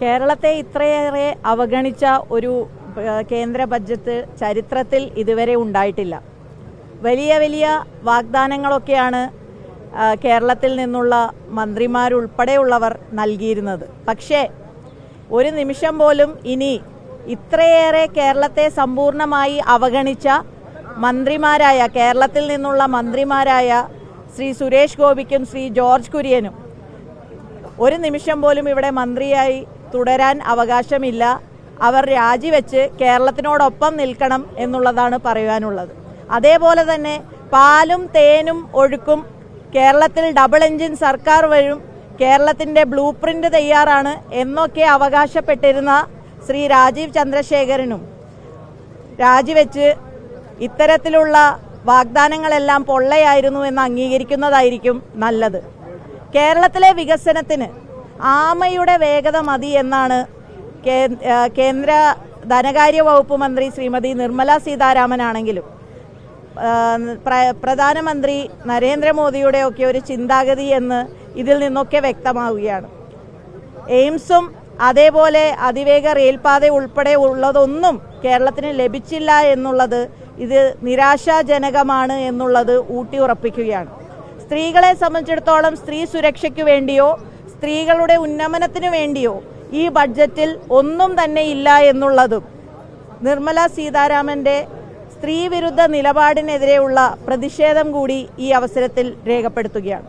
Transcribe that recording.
കേരളത്തെ ഇത്രയേറെ അവഗണിച്ച ഒരു കേന്ദ്ര ബഡ്ജറ്റ് ചരിത്രത്തിൽ ഇതുവരെ ഉണ്ടായിട്ടില്ല. വലിയ വലിയ വാഗ്ദാനങ്ങളൊക്കെയാണ് കേരളത്തിൽ നിന്നുള്ള മന്ത്രിമാരുൾപ്പെടെയുള്ളവർ നൽകിയിരുന്നത്. പക്ഷേ ഒരു നിമിഷം പോലും ഇനി ഇത്രയേറെ കേരളത്തെ സമ്പൂർണ്ണമായി അവഗണിച്ച മന്ത്രിമാരായ കേരളത്തിൽ നിന്നുള്ള മന്ത്രിമാരായ ശ്രീ സുരേഷ് ഗോപിക്കും ശ്രീ ജോർജ് കുര്യനും ഒരു നിമിഷം പോലും ഇവിടെ മന്ത്രിയായി തുടരാൻ അവകാശമില്ല. അവർ രാജിവെച്ച് കേരളത്തിനോടൊപ്പം നിൽക്കണം എന്നുള്ളതാണ് പറയാനുള്ളത്. അതേപോലെ തന്നെ പാലും തേനും ഒഴുക്കും, കേരളത്തിൽ ഡബിൾ എഞ്ചിൻ സർക്കാർ വരും, കേരളത്തിൻ്റെ ബ്ലൂ പ്രിൻ്റ് തയ്യാറാണ് എന്നൊക്കെ അവകാശപ്പെട്ടിരുന്ന ശ്രീ രാജീവ് ചന്ദ്രശേഖരനും രാജിവെച്ച് ഇത്തരത്തിലുള്ള വാഗ്ദാനങ്ങളെല്ലാം പൊള്ളയായിരുന്നു എന്ന് അംഗീകരിക്കുന്നതായിരിക്കും നല്ലത്. കേരളത്തിലെ വികസനത്തിന് ആമയുടെ വേഗത മതി എന്നാണ് കേന്ദ്ര ധനകാര്യ വകുപ്പ് മന്ത്രി ശ്രീമതി നിർമ്മല സീതാരാമനാണെങ്കിലും പ്രധാനമന്ത്രി നരേന്ദ്രമോദിയുടെ ഒക്കെ ഒരു ചിന്താഗതി എന്ന് ഇതിൽ നിന്നൊക്കെ വ്യക്തമാവുകയാണ്. എയിംസും അതേപോലെ അതിവേഗ റെയിൽപാത ഉൾപ്പെടെ ഉള്ളതൊന്നും കേരളത്തിന് ലഭിച്ചില്ല എന്നുള്ളത് ഇത് നിരാശാജനകമാണ് എന്നുള്ളത് ഊട്ടിയുറപ്പിക്കുകയാണ്. സ്ത്രീകളെ സംബന്ധിച്ചിടത്തോളം സ്ത്രീ സുരക്ഷയ്ക്ക് വേണ്ടിയോ സ്ത്രീകളുടെ ഉന്നമനത്തിനു വേണ്ടിയോ ഈ ബഡ്ജറ്റിൽ ഒന്നും തന്നെ ഇല്ല എന്നുള്ളതും നിർമ്മല സീതാരാമൻ്റെ സ്ത്രീവിരുദ്ധ നിലപാടിനെതിരെയുള്ള പ്രതിഷേധം കൂടി ഈ അവസരത്തിൽ രേഖപ്പെടുത്തുകയാണ്.